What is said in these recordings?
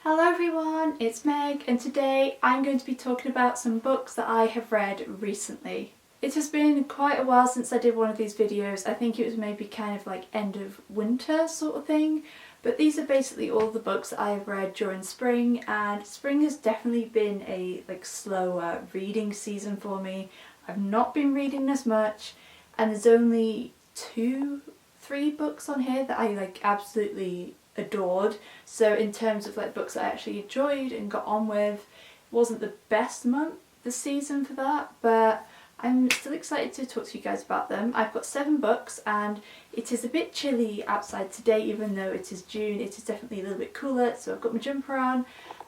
Hello everyone, it's Meg, and today I'm going to be talking about some books that I have read recently. It has been quite a while since I did one of these videos. I think it was maybe kind of like end of winter sort of thing, but these are basically all the books that I have read during spring, and spring has definitely been a slower reading season for me. I've not been reading as much, and there's only 2-3 books on here that I absolutely adored. So in terms of books that I actually enjoyed and got on with, it wasn't the best month this season for that, but I'm still excited to talk to you guys about them. I've got 7 books and it is a bit chilly outside today, even though it is June. It is definitely a little bit cooler, so I've got my jumper on.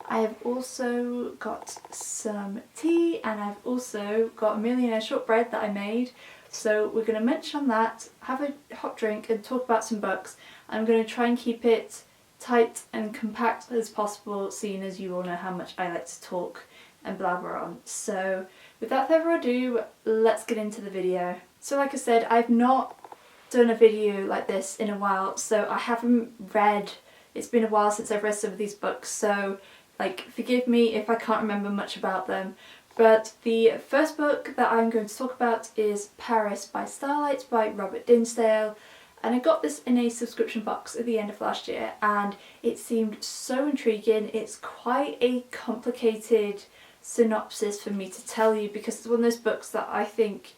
I have also got some tea, and I've also got a millionaire shortbread that I made. So we're going to munch on that, have a hot drink and talk about some books. I'm going to try and keep it tight and compact as possible, seeing as you all know how much I like to talk and blabber on. So without further ado, let's get into the video. So like I said, I've not done a video like this in a while, so I haven't read, it's been a while since I've read some of these books, so forgive me if I can't remember much about them. But the first book that I'm going to talk about is Paris by Starlight by Robert Dinsdale. And I got this in a subscription box at the end of last year, and it seemed so intriguing. It's quite a complicated synopsis for me to tell you, because it's one of those books that I think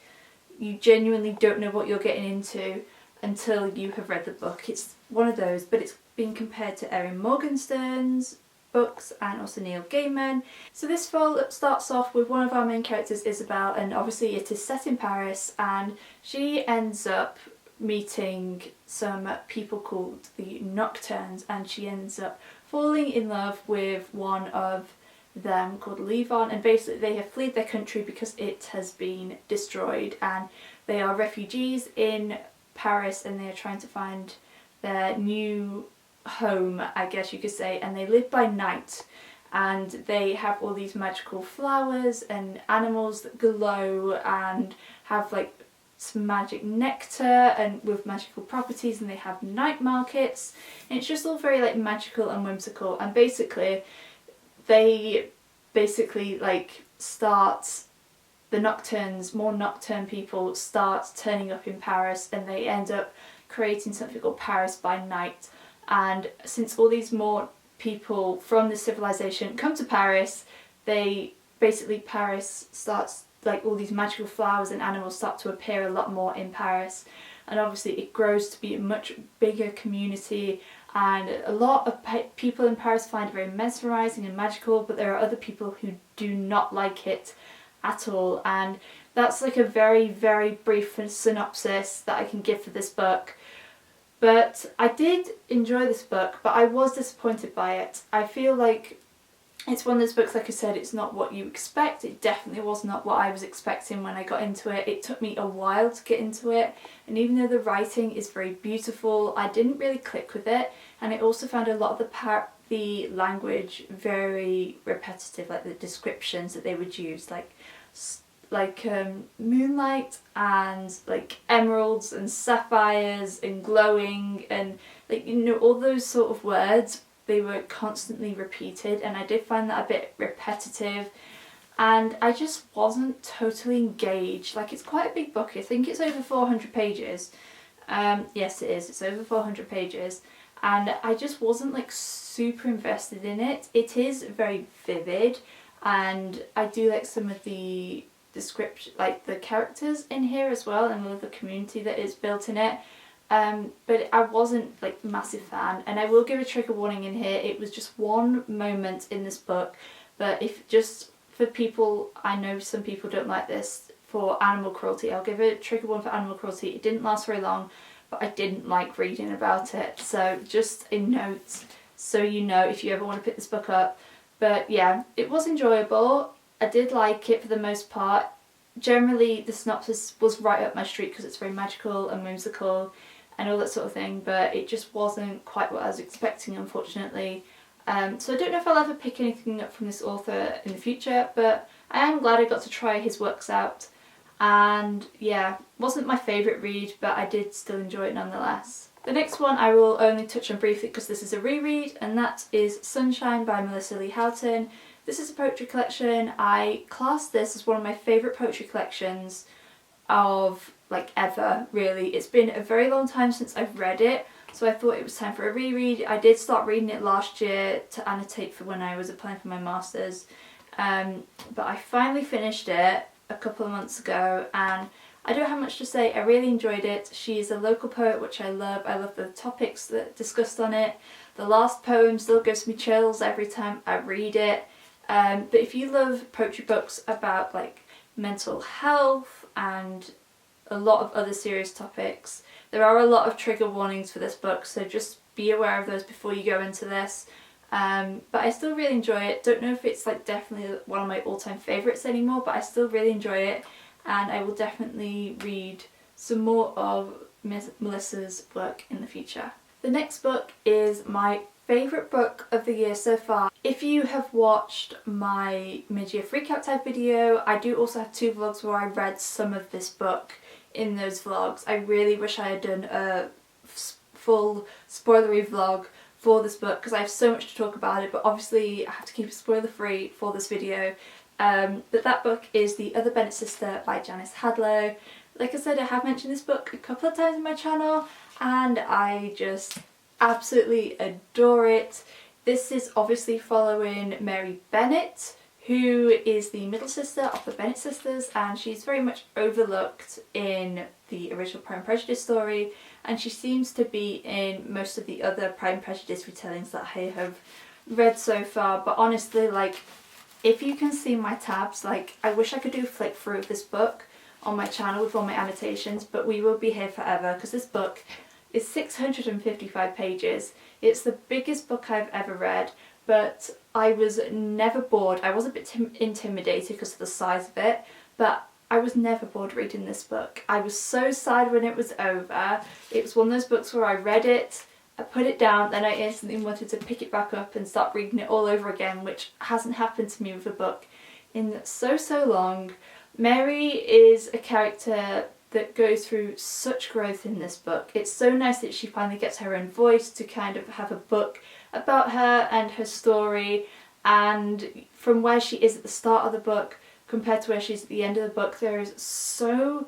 you genuinely don't know what you're getting into until you have read the book. It's one of those, but it's been compared to Erin Morgenstern's books and also Neil Gaiman. So this starts off with one of our main characters, Isabel, and obviously it is set in Paris, and she ends up meeting some people called the Nocturnes, and she ends up falling in love with one of them called Levon, and basically they have fled their country because it has been destroyed, and they are refugees in Paris and they are trying to find their new home, I guess you could say, and they live by night, and they have all these magical flowers and animals that glow and have some magic nectar and with magical properties, and they have night markets, and it's just all very magical and whimsical. And they start, the Nocturnes, more nocturne people start turning up in Paris, and they end up creating something called Paris by Night. And since all these more people from the civilization come to Paris, Paris starts, all these magical flowers and animals start to appear a lot more in Paris, and obviously it grows to be a much bigger community, and a lot of people in Paris find it very mesmerising and magical, but there are other people who do not like it at all. And that's a very, very brief synopsis that I can give for this book. But I did enjoy this book, but I was disappointed by it. I feel like it's one of those books, like I said, it's not what you expect. It definitely was not what I was expecting when I got into it. It took me a while to get into it, and even though the writing is very beautiful, I didn't really click with it, and I also found a lot of the language very repetitive, the descriptions that they would use, moonlight and emeralds and sapphires and glowing and all those sort of words. They were constantly repeated, and I did find that a bit repetitive, and I just wasn't totally engaged. It's quite a big book. I think it's over 400 pages. Yes, it is. It's over 400 pages, and I just wasn't super invested in it. It is very vivid, and I do like some of the description, the characters in here as well, and all of the community that is built in it. But I wasn't a massive fan, and I will give a trigger warning in here. It was just one moment in this book, but if just for people, I know some people don't like this, for animal cruelty, I'll give a trigger warning for animal cruelty. It didn't last very long, but I didn't like reading about it, so just a note so you know if you ever want to pick this book up. But yeah, it was enjoyable. I did like it for the most part. Generally the synopsis was right up my street because it's very magical and whimsical and all that sort of thing, but it just wasn't quite what I was expecting, unfortunately. So I don't know if I'll ever pick anything up from this author in the future, but I am glad I got to try his works out. And yeah, wasn't my favourite read, but I did still enjoy it nonetheless. The next one I will only touch on briefly because this is a reread, and that is Sunshine by Melissa Lee Houghton. This is a poetry collection. I class this as one of my favourite poetry collections of like ever, really. It's been a very long time since I've read it, so I thought it was time for a reread. I did start reading it last year to annotate for when I was applying for my masters, but I finally finished it a couple of months ago, and I don't have much to say. I really enjoyed it. She is a local poet, which I love. I love the topics that are discussed on it. The last poem still gives me chills every time I read it. But if you love poetry books about like mental health and a lot of other serious topics, there are a lot of trigger warnings for this book, so just be aware of those before you go into this. But I still really enjoy it. Don't know if it's like definitely one of my all-time favourites anymore, but I still really enjoy it, and I will definitely read some more of Melissa's work in the future. The next book is my favourite book of the year so far. If you have watched my mid-year freakout type video, I do also have 2 vlogs where I read some of this book in those vlogs. I really wish I had done a full spoilery vlog for this book because I have so much to talk about it, but obviously I have to keep it spoiler free for this video. But that book is The Other Bennett Sister by Janice Hadlow. Like I said, I have mentioned this book a couple of times on my channel, and I just absolutely adore it. This is obviously following Mary Bennett, who is the middle sister of the Bennett sisters, and she's very much overlooked in the original Pride and Prejudice story, and she seems to be in most of the other Pride and Prejudice retellings that I have read so far. But honestly, like, if you can see my tabs, like, I wish I could do a flick through of this book on my channel with all my annotations, but we will be here forever because this book is 655 pages. It's the biggest book I've ever read, but I was never bored. I was a bit intimidated because of the size of it, but I was never bored reading this book. I was so sad when it was over. It was one of those books where I read it, I put it down, then I instantly wanted to pick it back up and start reading it all over again, which hasn't happened to me with a book in so long. Mary is a character that goes through such growth in this book. It's so nice that she finally gets her own voice to kind of have a book about her and her story, and from where she is at the start of the book compared to where she is at the end of the book, there is so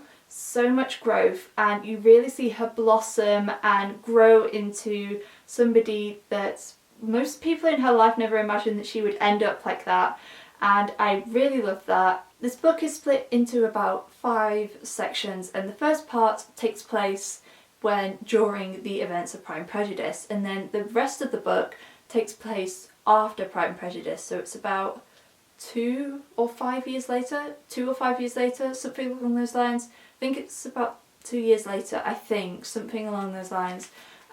much growth, and you really see her blossom and grow into somebody that most people in her life never imagined that she would end up like that, and I really love that. This book is split into about 5 sections, and the first part takes place during the events of Pride and Prejudice, and then the rest of the book takes place after Pride and Prejudice, so it's about 2 or 5 years later, something along those lines. I think it's about 2 years later, I think, something along those lines.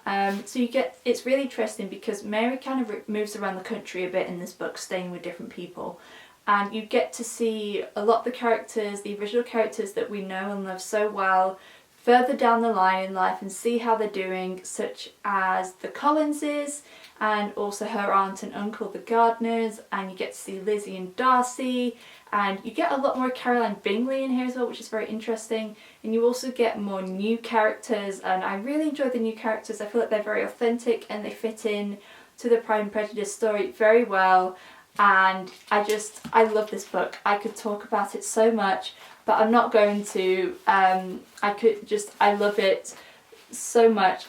So it's really interesting because Mary kind of moves around the country a bit in this book, staying with different people, and you get to see a lot of the characters, the original characters that we know and love so well, further down the line in life, and see how they're doing, such as the Collinses and also her aunt and uncle the Gardners, and you get to see Lizzie and Darcy, and you get a lot more Caroline Bingley in here as well, which is very interesting, and you also get more new characters, and I really enjoy the new characters. I feel like they're very authentic and they fit in to the Pride and Prejudice story very well, and I love this book. I could talk about it so much, but I'm not going to. I love it so much.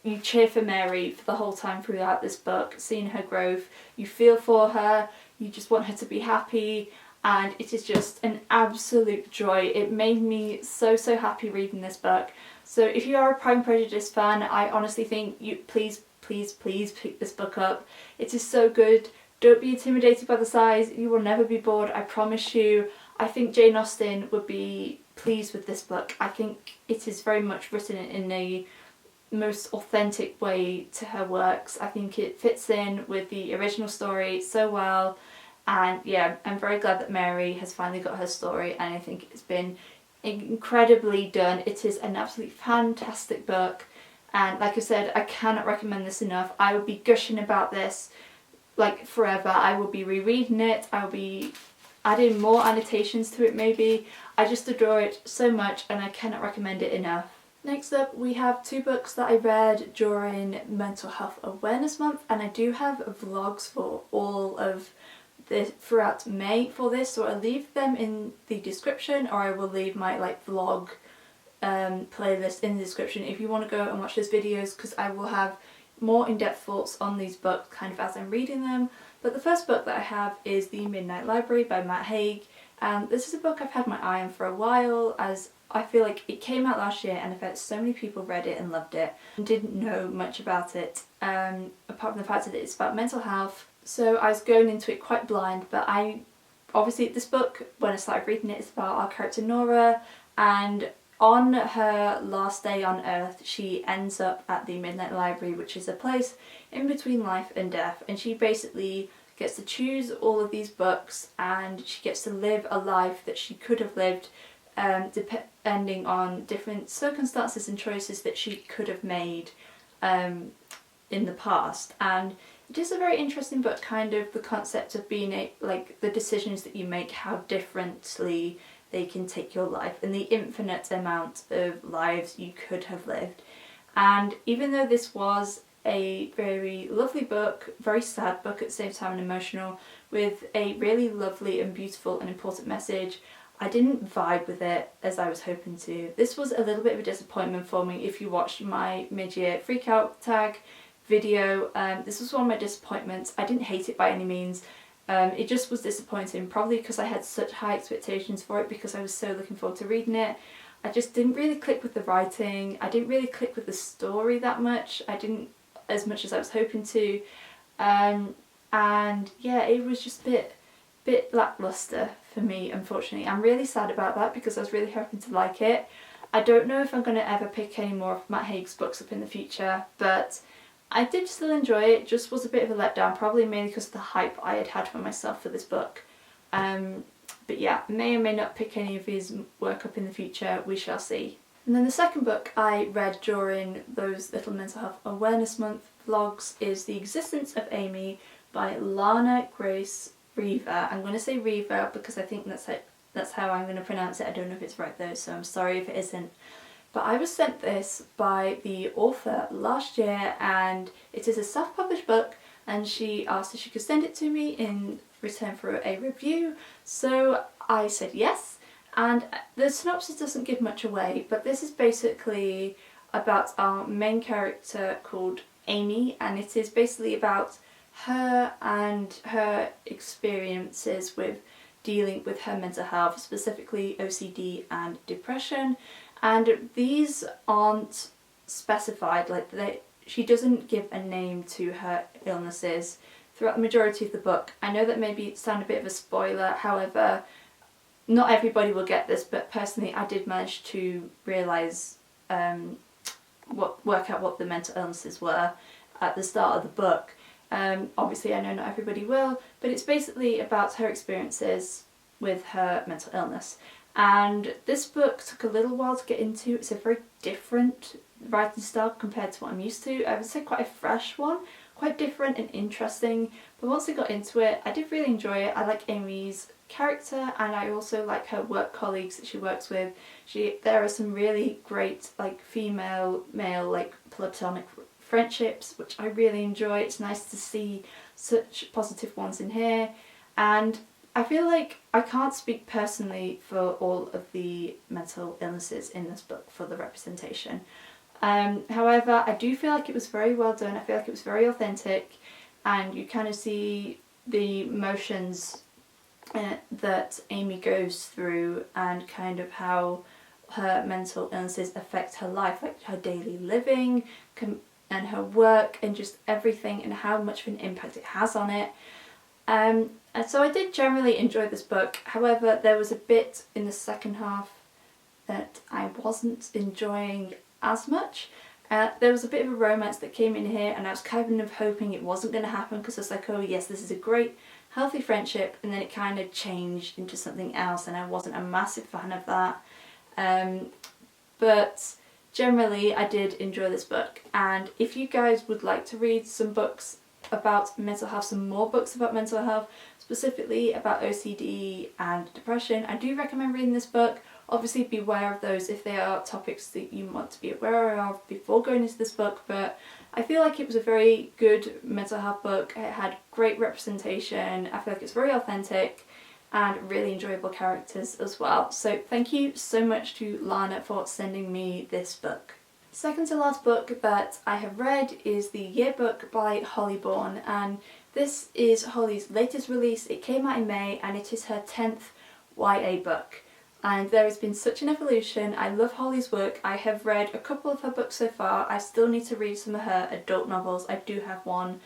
You cheer for Mary for the whole time throughout this book, seeing her growth. You feel for her, you just want her to be happy, and it is just an absolute joy. It made me so happy reading this book. So if you are a Pride and Prejudice fan, I honestly think you please pick this book up. It is so good. Don't be intimidated by the size. You will never be bored, I promise you. I think Jane Austen would be pleased with this book. I think it is very much written in a most authentic way to her works. I think it fits in with the original story so well, and yeah, I'm very glad that Mary has finally got her story, and I think it's been incredibly done. It is an absolutely fantastic book, and like I said, I cannot recommend this enough. I would be gushing about this like forever. I will be rereading it, I will be adding more annotations to it maybe. I just adore it so much, and I cannot recommend it enough. Next up, we have two books that I read during Mental Health Awareness Month, and I do have vlogs for all of this throughout May for this, so I'll leave them in the description, or I will leave my vlog playlist in the description if you want to go and watch those videos, because I will have more in-depth thoughts on these books kind of as I'm reading them. But the first book that I have is The Midnight Library by Matt Haig, and this is a book I've had my eye on for a while, as I feel like it came out last year and I felt so many people read it and loved it and didn't know much about it, apart from the fact that it's about mental health. So I was going into it quite blind, but obviously this book, when I started reading it, is about our character Nora, and on her last day on Earth she ends up at the Midnight Library, which is a place in between life and death, and she basically gets to choose all of these books and she gets to live a life that she could have lived depending on different circumstances and choices that she could have made in the past. And it is a very interesting book, kind of the concept of being the decisions that you make, how differently they can take your life and the infinite amount of lives you could have lived. And even though this was a very lovely book, very sad book at the same time and emotional, with a really lovely and beautiful and important message, I didn't vibe with it as I was hoping to. This was a little bit of a disappointment for me. If you watched my mid-year freakout tag video, this was one of my disappointments. I didn't hate it by any means. It just was disappointing, probably because I had such high expectations for it because I was so looking forward to reading it. I just didn't really click with the writing. I didn't really click with the story that much. I didn't as much as I was hoping to. And yeah, it was just a bit lackluster for me, unfortunately. I'm really sad about that because I was really hoping to like it. I don't know if I'm going to ever pick any more of Matt Haig's books up in the future, but I did still enjoy it. Just was a bit of a letdown, probably mainly because of the hype I had for myself for this book. But yeah, may or may not pick any of his work up in the future, we shall see. And then the second book I read during those little Mental Health Awareness Month vlogs is The Existence of Amy by Lana Grace Reaver. I'm going to say Reaver because I think that's how I'm going to pronounce it. I don't know if it's right though, so I'm sorry if it isn't. But I was sent this by the author last year, and it is a self-published book, and she asked if she could send it to me in return for a review, so I said yes. And the synopsis doesn't give much away, but this is basically about our main character called Amy, and it is basically about her and her experiences with dealing with her mental health, specifically OCD and depression. And these aren't specified, she doesn't give a name to her illnesses throughout the majority of the book. I know that maybe sound a bit of a spoiler, however, not everybody will get this, but personally I did manage to realise, work out what the mental illnesses were at the start of the book. Obviously I know not everybody will, but it's basically about her experiences with her mental illness. And this book took a little while to get into. It's a very different writing style compared to what I'm used to. I would say quite a fresh one, quite different and interesting. But once I got into it, I did really enjoy it. I like Amy's character, and I also like her work colleagues that she works with. There are some really great female-male platonic friendships, which I really enjoy. It's nice to see such positive ones in here, and I feel like I can't speak personally for all of the mental illnesses in this book for the representation. However, I do feel like it was very well done. I feel like it was very authentic, and you kind of see the emotions that Amy goes through and kind of how her mental illnesses affect her life, like her daily living and her work and just everything, and how much of an impact it has on it. And so I did generally enjoy this book. However, there was a bit in the second half that I wasn't enjoying as much. There was a bit of a romance that came in here, and I was kind of hoping it wasn't going to happen because I was like, oh yes, this is a great healthy friendship, and then it kind of changed into something else, and I wasn't a massive fan of that. But generally I did enjoy this book, and if you guys would like to read some books about mental health, some more books about mental health, specifically about OCD and depression, I do recommend reading this book. Obviously be aware of those if they are topics that you want to be aware of before going into this book, but I feel like it was a very good mental health book. It had great representation, I feel like it's very authentic and really enjoyable characters as well. So thank you so much to Lana for sending me this book. Second to last book that I have read is the Yearbook by Holly Bourne, and this is Holly's latest release. It came out in May and it is her 10th YA book. And there has been such an evolution. I love Holly's work. I have read a couple of her books so far. I still need to read some of her adult novels. I do have one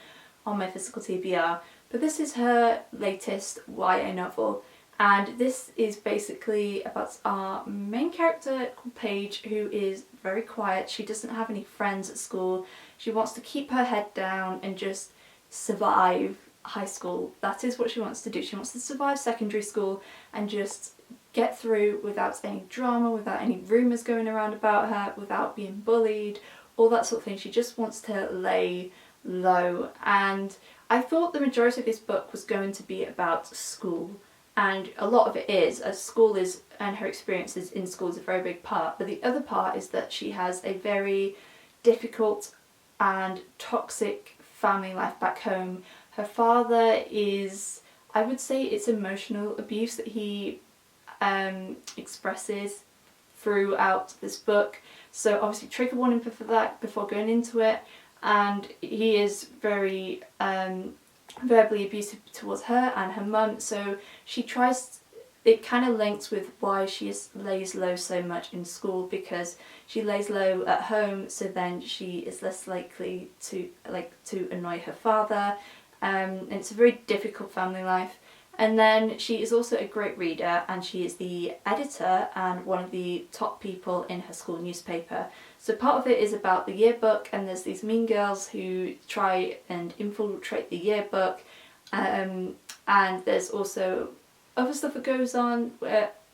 on my physical TBR. But this is her latest YA novel. And this is basically about our main character called Paige, who is very quiet. She doesn't have any friends at school. She wants to keep her head down and just survive high school. That is what she wants to do. She wants to survive secondary school and just get through without any drama, without any rumours going around about her, without being bullied, all that sort of thing. She just wants to lay low. And I thought the majority of this book was going to be about school, and a lot of it is, as school is, and her experiences in school is a very big part, but the other part is that she has a very difficult and toxic family life back home. Her father is, I would say it's emotional abuse that he expresses throughout this book, so obviously trigger warning for that before going into it. And he is very verbally abusive towards her and her mum, so she tries, it kind of links with why she lays low so much in school, because she lays low at home, so then she is less likely to annoy her father, and it's a very difficult family life. And then she is also a great reader, and she is the editor and one of the top people in her school newspaper. So part of it is about the yearbook, and there's these mean girls who try and infiltrate the yearbook, and there's also other stuff that goes on,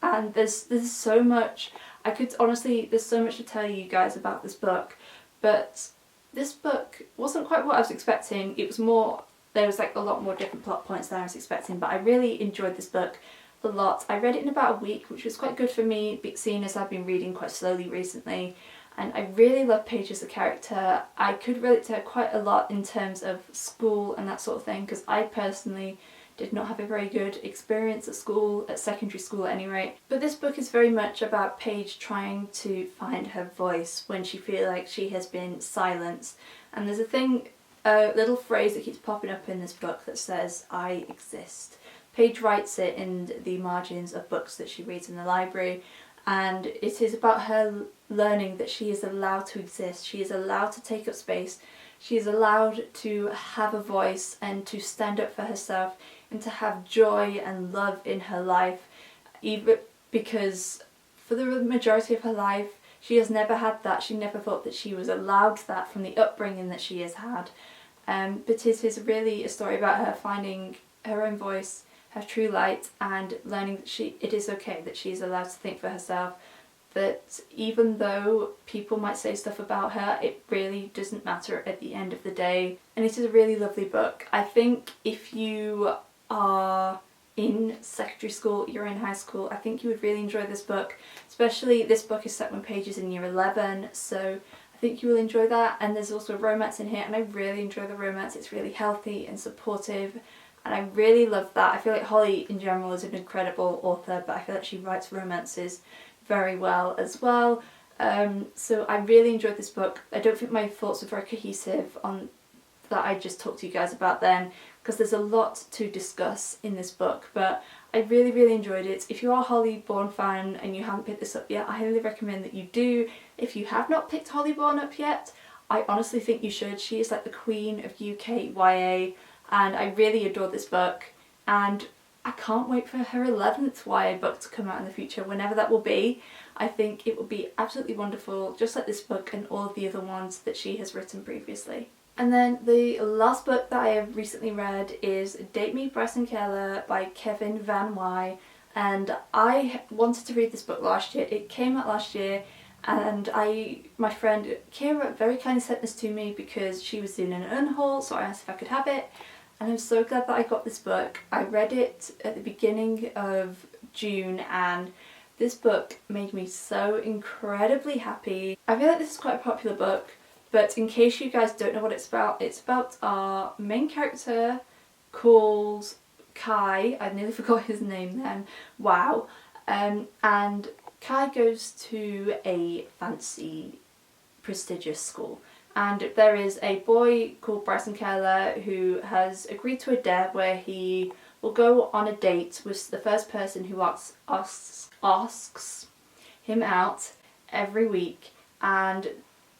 and there's so much. There's so much to tell you guys about this book, but this book wasn't quite what I was expecting. It was more, there was like a lot more different plot points than I was expecting, but I really enjoyed this book a lot. I read it in about a week, which was quite good for me, seeing as I've been reading quite slowly recently, and I really love Paige as a character. I could relate to her quite a lot in terms of school and that sort of thing, because I personally did not have a very good experience at school, at secondary school at any rate. But this book is very much about Paige trying to find her voice when she feels like she has been silenced. And there's a little phrase that keeps popping up in this book that says, "I exist." Paige writes it in the margins of books that she reads in the library, and it is about her learning that she is allowed to exist, she is allowed to take up space, she is allowed to have a voice and to stand up for herself and to have joy and love in her life, even because for the majority of her life she has never had that. She never thought that she was allowed that from the upbringing that she has had. But it is really a story about her finding her own voice, her true light, and learning that it is okay, that she is allowed to think for herself, that even though people might say stuff about her, it really doesn't matter at the end of the day. And it is a really lovely book. I think if you are in secondary school, you're in high school, I think you would really enjoy this book. Especially this book is set when Paige is in year 11, so I think you will enjoy that. And there's also romance in here, and I really enjoy the romance. It's really healthy and supportive, and I really love that. I feel like Holly in general is an incredible author, but I feel like she writes romances very well as well. So I really enjoyed this book. I don't think my thoughts are very cohesive on that I just talked to you guys about then, because there's a lot to discuss in this book, but I really, really enjoyed it. If you are a Holly Bourne fan and you haven't picked this up yet, I highly recommend that you do. If you have not picked Holly Bourne up yet, I honestly think you should. She is like the queen of UK YA, and I really adore this book, and I can't wait for her 11th YA book to come out in the future, whenever that will be. I think it will be absolutely wonderful, just like this book and all of the other ones that she has written previously. And then the last book that I have recently read is Date Me, Bryce and Keller by Kevin Van Wy, and I wanted to read this book last year. It came out last year, and my friend Kira very kindly sent this to me because she was doing an unhaul, so I asked if I could have it, and I'm so glad that I got this book. I read it at the beginning of June, and This book made me so incredibly happy. I feel like this is quite a popular book, but in case you guys don't know what it's about our main character called Kai. I nearly forgot his name then. Wow. And Kai goes to a fancy, prestigious school. And there is a boy called Bryson Keller who has agreed to a dare where he will go on a date with the first person who asks him out every week. And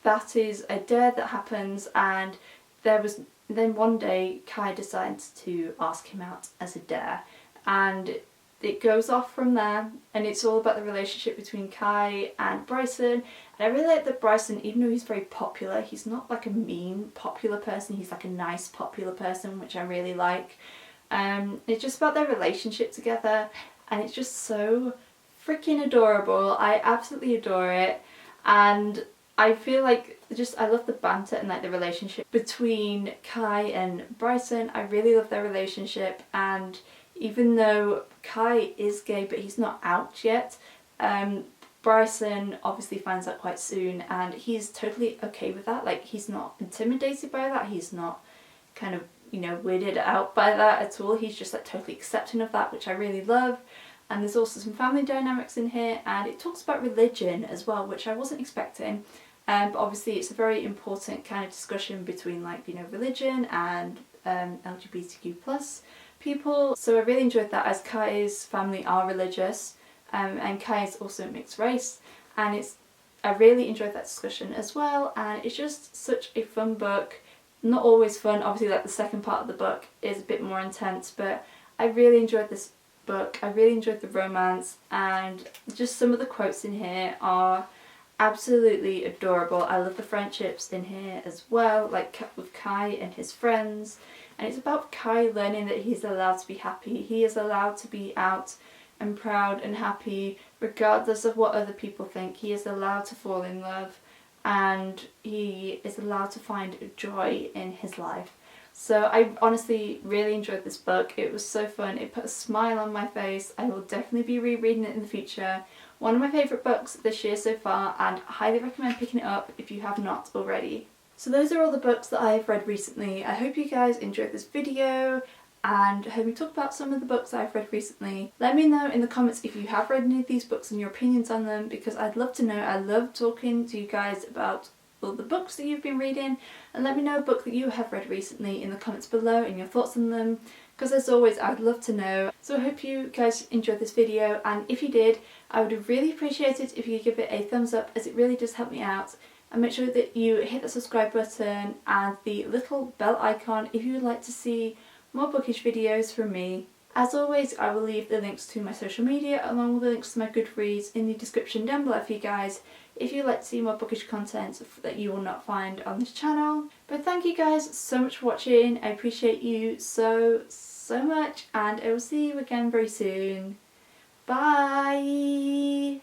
that is a dare that happens, and then one day Kai decides to ask him out as a dare, and it goes off from there, and it's all about the relationship between Kai and Bryson. And I really like that Bryson, even though he's very popular, he's not like a mean popular person, he's like a nice popular person, which I really like. It's just about their relationship together, and it's just so freaking adorable. I absolutely adore it, and I feel like I love the banter and like the relationship between Kai and Bryson. I really love their relationship, and even though Kai is gay but he's not out yet, Bryson obviously finds out quite soon, and he's totally okay with that. Like, he's not intimidated by that, he's not kind of, you know, weirded out by that at all. He's just like totally accepting of that, which I really love. And there's also some family dynamics in here, and it talks about religion as well, which I wasn't expecting. But obviously it's a very important kind of discussion between, like, you know, religion and LGBTQ plus people. So I really enjoyed that, as Kai's family are religious, and Kai is also mixed race, and I really enjoyed that discussion as well. And it's just such a fun book. Not always fun, obviously, like the second part of the book is a bit more intense, but I really enjoyed this book. I really enjoyed the romance, and just some of the quotes in here are absolutely adorable. I love the friendships in here as well, like with Kai and his friends. And it's about Kai learning that he's allowed to be happy. He is allowed to be out and proud and happy regardless of what other people think. He is allowed to fall in love, and he is allowed to find joy in his life. So I honestly really enjoyed this book. It was so fun. It put a smile on my face. I will definitely be rereading it in the future. One of my favourite books this year so far, and I highly recommend picking it up if you have not already. So those are all the books that I've read recently. I hope you guys enjoyed this video and heard me talk about some of the books I've read recently. Let me know in the comments if you have read any of these books and your opinions on them, because I'd love to know. I love talking to you guys about all the books that you've been reading, and let me know a book that you have read recently in the comments below and your thoughts on them, because as always I'd love to know. So I hope you guys enjoyed this video, and if you did, I would really appreciate it if you could give it a thumbs up, as it really does help me out. And make sure that you hit the subscribe button and the little bell icon if you would like to see more bookish videos from me. As always, I will leave the links to my social media along with the links to my Goodreads in the description down below for you guys if you'd like to see more bookish content that you will not find on this channel. But thank you guys so much for watching. I appreciate you so much, and I will see you again very soon. Bye!